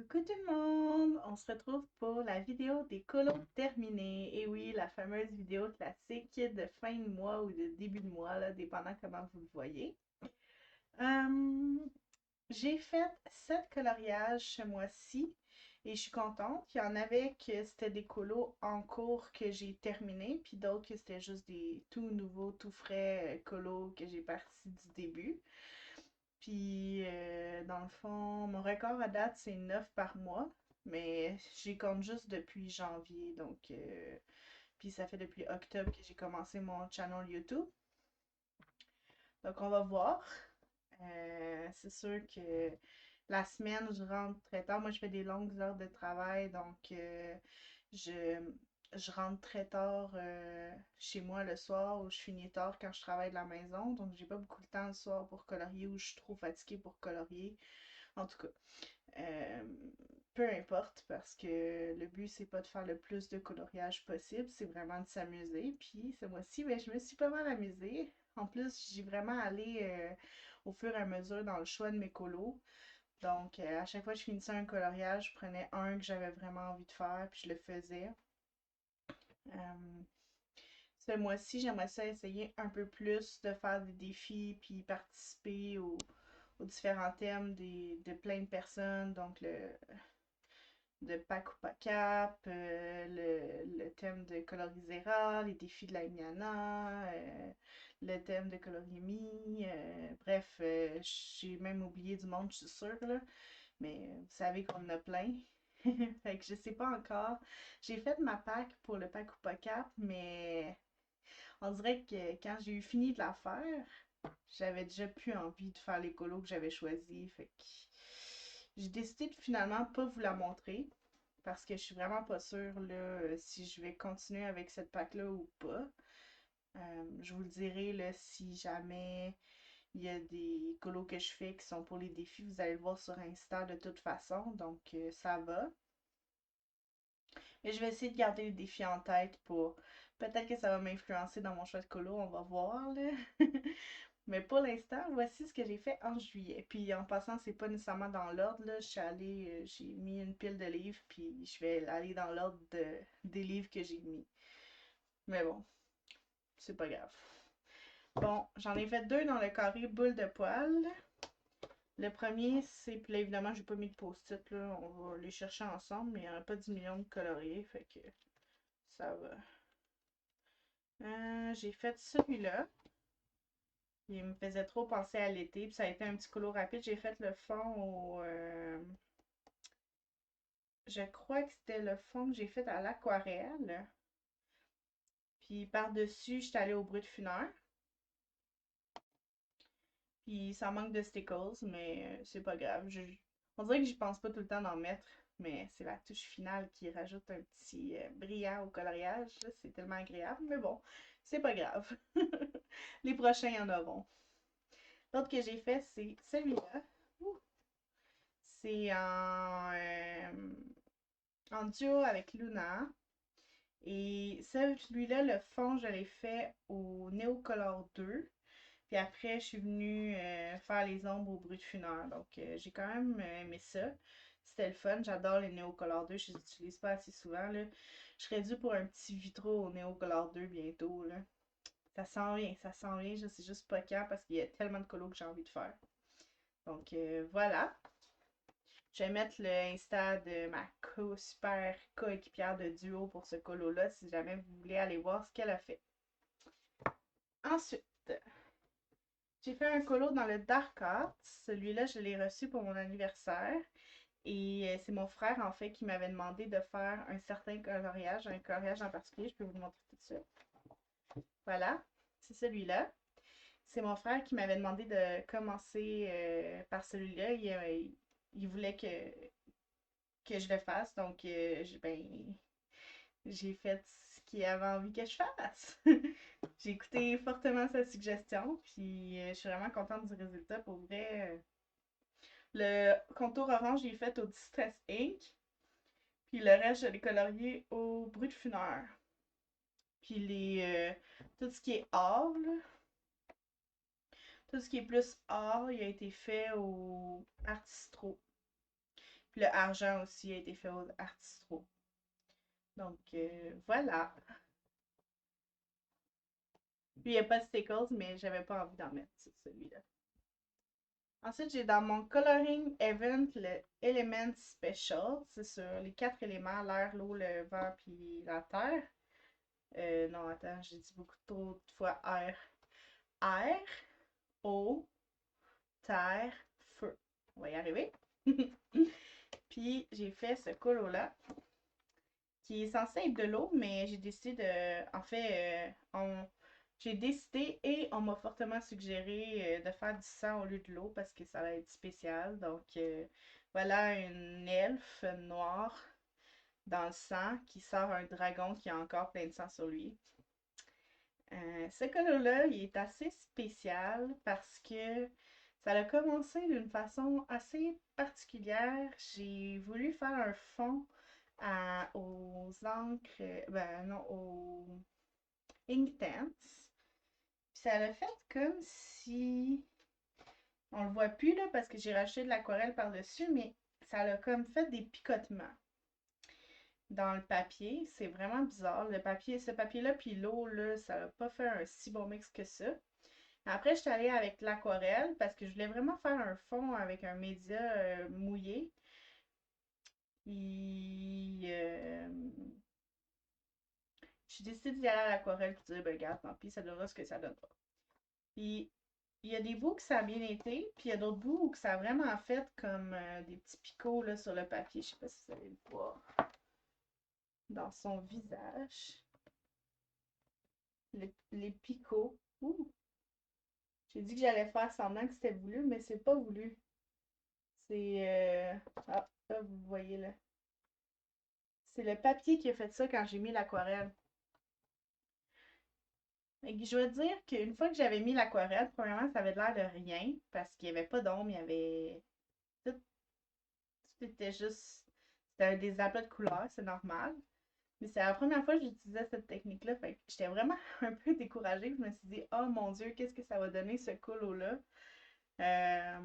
Coucou tout le monde! On se retrouve pour la vidéo des colos terminés. Et oui, la fameuse vidéo classique de fin de mois ou de début de mois, là, dépendant comment vous le voyez. Hum, j'ai fait 7 coloriages ce mois-ci et je suis contente. Il y en avait que c'était des colos en cours que j'ai terminés, puis d'autres que c'était juste des tout nouveaux, tout frais colos que j'ai partis du début. Puis, dans le fond, mon record à date, c'est 9 par mois. Mais j'y compte juste depuis janvier. Donc, puis ça fait depuis octobre que j'ai commencé mon channel YouTube. Donc, on va voir. C'est sûr que la semaine, je rentre très tard. Moi, je fais des longues heures de travail. Donc, je, je rentre très tard chez moi le soir ou je finis tard quand je travaille de la maison. Donc, j'ai pas beaucoup de temps le soir pour colorier ou je suis trop fatiguée pour colorier. En tout cas, euh, peu importe parce que le but c'est pas de faire le plus de coloriage possible, c'est vraiment de s'amuser. Puis ce mois-ci, ben, je me suis pas mal amusée. En plus, j'ai vraiment allé au fur et à mesure dans le choix de mes colos. Donc, à chaque fois que je finissais un coloriage, je prenais un que j'avais vraiment envie de faire, puis je le faisais. Euh, Ce mois-ci, j'aimerais ça essayer un peu plus de faire des défis, puis participer aux différents thèmes de plein de personnes. Donc, de Pac ou Pacap, le thème de Colorisera, les défis de la Gnana, le thème de Coloriemi. Bref, j'ai même oublié du monde, je suis sûre, là. Mais vous savez qu'on en a plein. Fait que je sais pas encore. J'ai fait ma pack pour le Pac ou Pacap, mais on dirait que quand j'ai eu fini de la faire, j'avais déjà plus envie de faire les colos que j'avais choisis. Fait que j'ai décidé de finalement pas vous la montrer parce que je suis vraiment pas sûre là, si je vais continuer avec cette pack-là ou pas. Je vous le dirai là, si jamais il y a des colos que je fais qui sont pour les défis, vous allez le voir sur Insta de toute façon, donc ça va. Mais je vais essayer de garder les défis en tête pour. Peut-être que ça va m'influencer dans mon choix de colo, on va voir là. Mais pour l'instant, voici ce que j'ai fait en juillet. Puis en passant, c'est pas nécessairement dans l'ordre, là. Je suis allée, j'ai mis une pile de livres, puis je vais aller dans l'ordre des livres que j'ai mis. Mais bon, c'est pas grave. Bon, j'en ai fait deux dans le carré boule de poil. Le premier, c'est. Puis là, évidemment, j'ai pas mis de post-it, là. On va les chercher ensemble, mais il n'y en a pas 10 millions de coloriés, fait que ça va. J'ai fait celui-là. Il me faisait trop penser à l'été, puis ça a été un petit colo rapide. J'ai fait le fond au. Je crois que c'était le fond que j'ai fait à l'aquarelle. Puis par-dessus, j'étais allée au brut funèbre. Puis ça manque de stickles, mais c'est pas grave. On dirait que j'y pense pas tout le temps d'en mettre, mais c'est la touche finale qui rajoute un petit brillant au coloriage. C'est tellement agréable, mais bon, c'est pas grave. Les prochains y en auront. L'autre que j'ai fait, c'est celui-là. C'est en duo avec Luna. Et celui-là, le fond, je l'ai fait au Neocolor 2. Puis après, je suis venue faire les ombres au brut funèbre. Donc, j'ai quand même aimé ça. C'était le fun. J'adore les Neocolor 2. Je les utilise pas assez souvent, là. Je serais due pour un petit vitro au Neocolor 2 bientôt, là. Ça sent bien, ça sent bien. Je sais juste pas quand parce qu'il y a tellement de colos que j'ai envie de faire. Donc, voilà. Je vais mettre le Insta de ma super coéquipière de duo pour ce colo-là si jamais vous voulez aller voir ce qu'elle a fait. Ensuite, j'ai fait un colo dans le Dark Arts. Celui-là, je l'ai reçu pour mon anniversaire. Et c'est mon frère, en fait, qui m'avait demandé de faire un certain coloriage, un coloriage en particulier. Je peux vous le montrer tout de suite. Voilà, c'est celui-là. C'est mon frère qui m'avait demandé de commencer par celui-là. Il voulait que je le fasse. Donc, ben, j'ai fait ce qu'il avait envie que je fasse. J'ai écouté fortement sa suggestion, puis je suis vraiment contente du résultat. Pour vrai, le contour orange, j'ai fait au Distress Ink, puis le reste, je l'ai colorié au brut funèbre. Puis tout ce qui est or, là, tout ce qui est plus or, il a été fait au Artistro. Puis le argent aussi a été fait au Artistro. Donc, voilà. Puis, il n'y a pas de stickers, mais j'avais pas envie d'en mettre sur celui-là. Ensuite, j'ai dans mon Coloring Event le Element Special. C'est sur les 4 éléments, l'air, l'eau, le vent, puis la terre. Non, attends, j'ai dit beaucoup trop de fois air. Air, eau, terre, feu. On va y arriver. Puis, j'ai fait ce colo-là, qui est censé être de l'eau, mais j'ai décidé de... En fait, j'ai décidé et on m'a fortement suggéré de faire du sang au lieu de l'eau parce que ça va être spécial. Donc, voilà une elfe noire dans le sang qui sort un dragon qui a encore plein de sang sur lui. Ce colo-là, il est assez spécial parce que ça a commencé d'une façon assez particulière. J'ai voulu faire un fond aux encres, ben non, aux Inktense. Puis ça l'a fait comme si, on le voit plus là parce que j'ai rajouté de l'aquarelle par-dessus, mais ça l'a comme fait des picotements dans le papier. C'est vraiment bizarre. Le papier, ce papier-là puis l'eau, là, ça n'a pas fait un si bon mix que ça. Après, je suis allée avec l'aquarelle parce que je voulais vraiment faire un fond avec un média mouillé. Puis, j'ai décidé d'y aller à l'aquarelle et de dire, ben regarde, tant pis, ça donnera ce que ça donnera. Puis, il y a des bouts que ça a bien été, puis il y a d'autres bouts où ça a vraiment fait comme des petits picots là, sur le papier. Je sais pas si vous allez le voir dans son visage. Les picots. Ouh! J'ai dit que j'allais faire semblant que c'était voulu, mais c'est pas voulu. C'est... Ah, là, vous voyez là. C'est le papier qui a fait ça quand j'ai mis l'aquarelle. Je veux dire qu'une fois que j'avais mis l'aquarelle, premièrement, ça avait l'air de rien, parce qu'il n'y avait pas d'ombre, il y avait... Tout, tout était juste... C'était des aplats de couleurs, c'est normal. Mais c'est la première fois que j'utilisais cette technique-là, fait que j'étais vraiment un peu découragée. Je me suis dit, oh mon Dieu, qu'est-ce que ça va donner ce colo-là? Euh,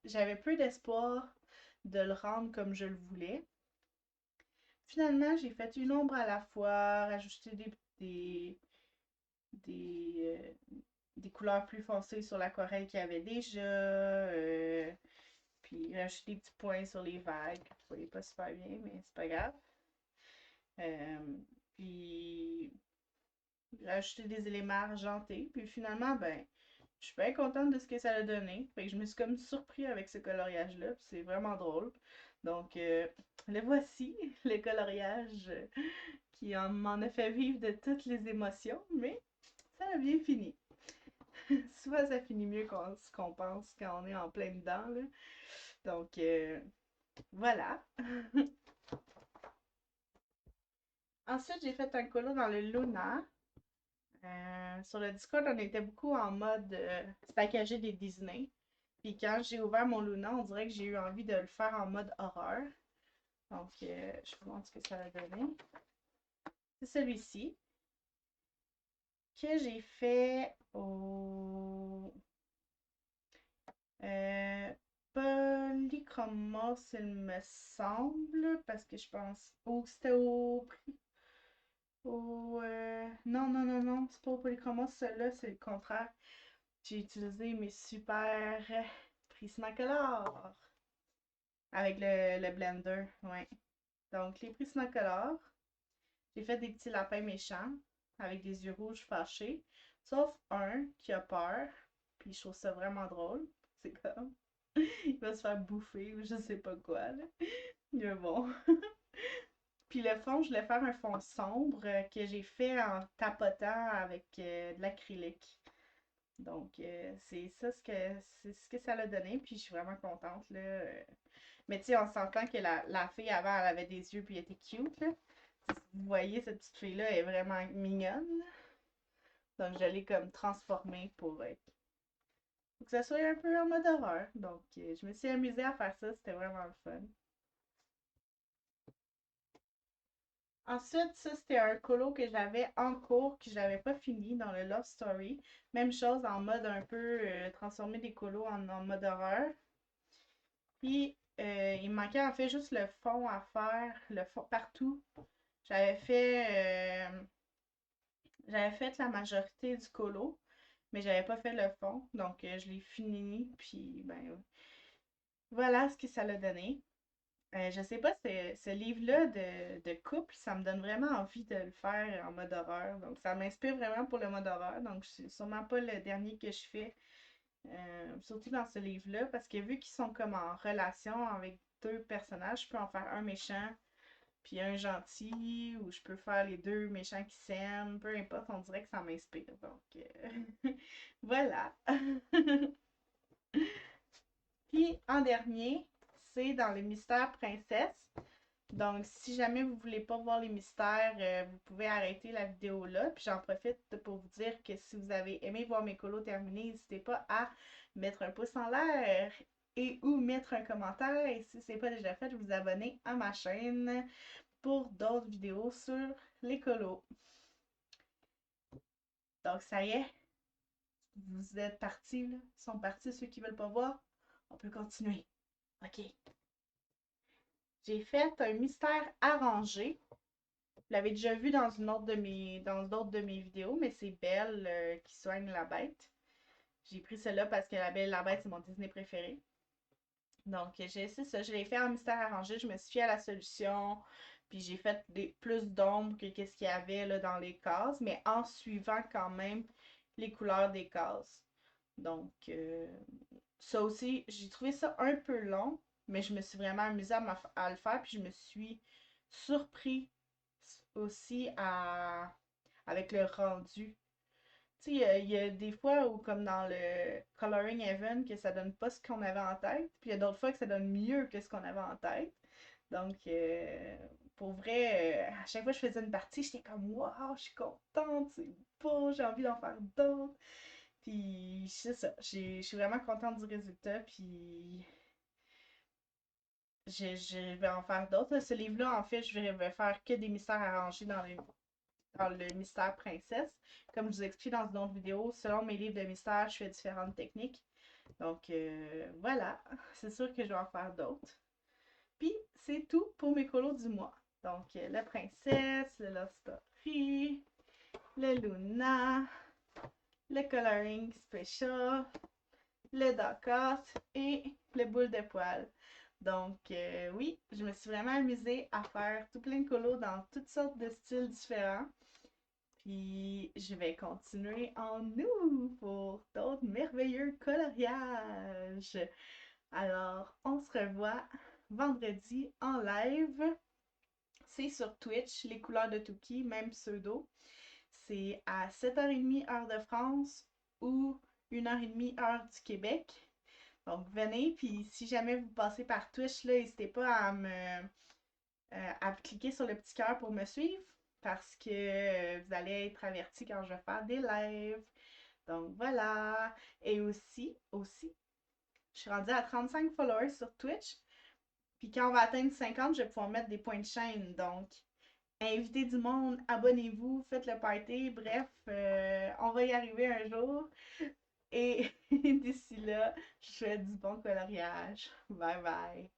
J'avais peu d'espoir de le rendre comme je le voulais. Finalement, j'ai fait une ombre à la fois, rajouté des, des couleurs plus foncées sur l'aquarelle qu'il y avait déjà, puis rajouté des petits points sur les vagues. Vous voyez pas super bien, mais c'est pas grave. Euh, puis rajouter des éléments argentés. Puis finalement, ben, je suis bien contente de ce que ça a donné. Fait que je me suis comme surpris avec ce coloriage-là. Puis c'est vraiment drôle. Donc, le voici, le coloriage qui m'en a fait vivre de toutes les émotions. Mais ça a bien fini. Souvent, ça finit mieux ce qu'on pense quand on est en plein dedans, là. Donc, voilà. Ensuite, j'ai fait un colo dans le Luna. Sur le Discord, on était beaucoup en mode packager des Disney. Puis quand j'ai ouvert mon Luna, on dirait que j'ai eu envie de le faire en mode horreur. Donc, je vous montre ce que ça a donné. C'est celui-ci que j'ai fait au Polychromos, il me semble, parce que je pense. Ou c'était non, non, non, non, c'est pas au Polychromos, celui-là, c'est le contraire. J'ai utilisé mes super Prismacolor avec le blender, ouais. Donc, les Prismacolor, j'ai fait des petits lapins méchants avec des yeux rouges fâchés, sauf un qui a peur, puis je trouve ça vraiment drôle. C'est comme, il va se faire bouffer ou je sais pas quoi, là. Mais bon. Puis le fond, je voulais faire un fond sombre que j'ai fait en tapotant avec de l'acrylique. Donc, c'est ce que ça l'a donné, puis je suis vraiment contente, là. Mais tu sais, on s'entend que la fille avant, elle avait des yeux, puis elle était cute, là. Vous voyez, cette petite fille-là est vraiment mignonne. Donc, je l'ai comme transformée pour que ça soit un peu en mode horreur. Donc, je me suis amusée à faire ça, c'était vraiment le fun. Ensuite, ça, c'était un colo que j'avais en cours, que j'avais pas fini dans le Love Story. Même chose en mode un peu transformer des colos en mode horreur. Puis, il me manquait en fait juste le fond à faire, le fond partout. J'avais fait, j'avais fait la majorité du colo, mais j'avais pas fait le fond. Donc, je l'ai fini, puis ben, voilà ce que ça l'a donné. Je sais pas, ce livre-là de couple, ça me donne vraiment envie de le faire en mode horreur. Donc, ça m'inspire vraiment pour le mode horreur. Donc, c'est sûrement pas le dernier que je fais, surtout dans ce livre-là, parce que vu qu'ils sont comme en relation avec deux personnages, je peux en faire un méchant, puis un gentil, ou je peux faire les deux méchants qui s'aiment, peu importe, on dirait que ça m'inspire. Donc, voilà. Puis, en dernier, c'est dans le mystère princesse. Donc, si jamais vous voulez pas voir les mystères, vous pouvez arrêter la vidéo là. Puis j'en profite pour vous dire que si vous avez aimé voir mes colos terminés, n'hésitez pas à mettre un pouce en l'air et ou mettre un commentaire. Et si ce n'est pas déjà fait, vous abonner à ma chaîne pour d'autres vidéos sur les colos. Donc, ça y est, vous êtes partis, là. Ils sont partis ceux qui veulent pas voir. On peut continuer. OK. J'ai fait un mystère arrangé. Vous l'avez déjà vu dans une autre dans d'autres de mes vidéos, mais c'est Belle qui soigne la bête. J'ai pris celle-là parce que La Belle et la Bête, c'est mon Disney préféré. Donc, j'ai essayé ça. Je l'ai fait en mystère arrangé. Je me suis fiée à la solution. Puis j'ai fait plus d'ombre que qu'est-ce qu'il y avait là, dans les cases, mais en suivant quand même les couleurs des cases. Donc, ça aussi, j'ai trouvé ça un peu long, mais je me suis vraiment amusée à le faire. Puis je me suis surpris aussi avec le rendu. Tu sais, il y a des fois où, comme dans le Coloring Heaven, que ça donne pas ce qu'on avait en tête, puis il y a d'autres fois que ça donne mieux que ce qu'on avait en tête. Donc, pour vrai, à chaque fois que je faisais une partie, j'étais comme, waouh, je suis contente, c'est beau, j'ai envie d'en faire d'autres. Puis, c'est ça, je suis vraiment contente du résultat, puis je vais en faire d'autres. Ce livre-là, en fait, je vais faire que des mystères arrangés dans le mystère princesse. Comme je vous explique dans une autre vidéo, selon mes livres de mystère, je fais différentes techniques. Donc voilà, c'est sûr que je vais en faire d'autres. Puis c'est tout pour mes colos du mois. Donc la princesse, le Love Story, le Luna, le Coloring Special, le Duck et le boule de poil. Donc oui, je me suis vraiment amusée à faire tout plein de colos dans toutes sortes de styles différents. Puis je vais continuer en nous pour d'autres merveilleux coloriages. Alors, on se revoit vendredi en live. C'est sur Twitch, les couleurs de Tuki, même pseudo. C'est à 7h30 heure de France ou 1h30 heure du Québec. Donc venez, puis si jamais vous passez par Twitch, là, n'hésitez pas à cliquer sur le petit cœur pour me suivre parce que vous allez être avertis quand je vais faire des lives. Donc voilà. Et aussi, je suis rendue à 35 followers sur Twitch. Puis quand on va atteindre 50, je vais pouvoir mettre des points de chaîne. Donc, invitez du monde, abonnez-vous, faites le party. Bref, on va y arriver un jour. Et d'ici là, je fais du bon coloriage. Bye bye.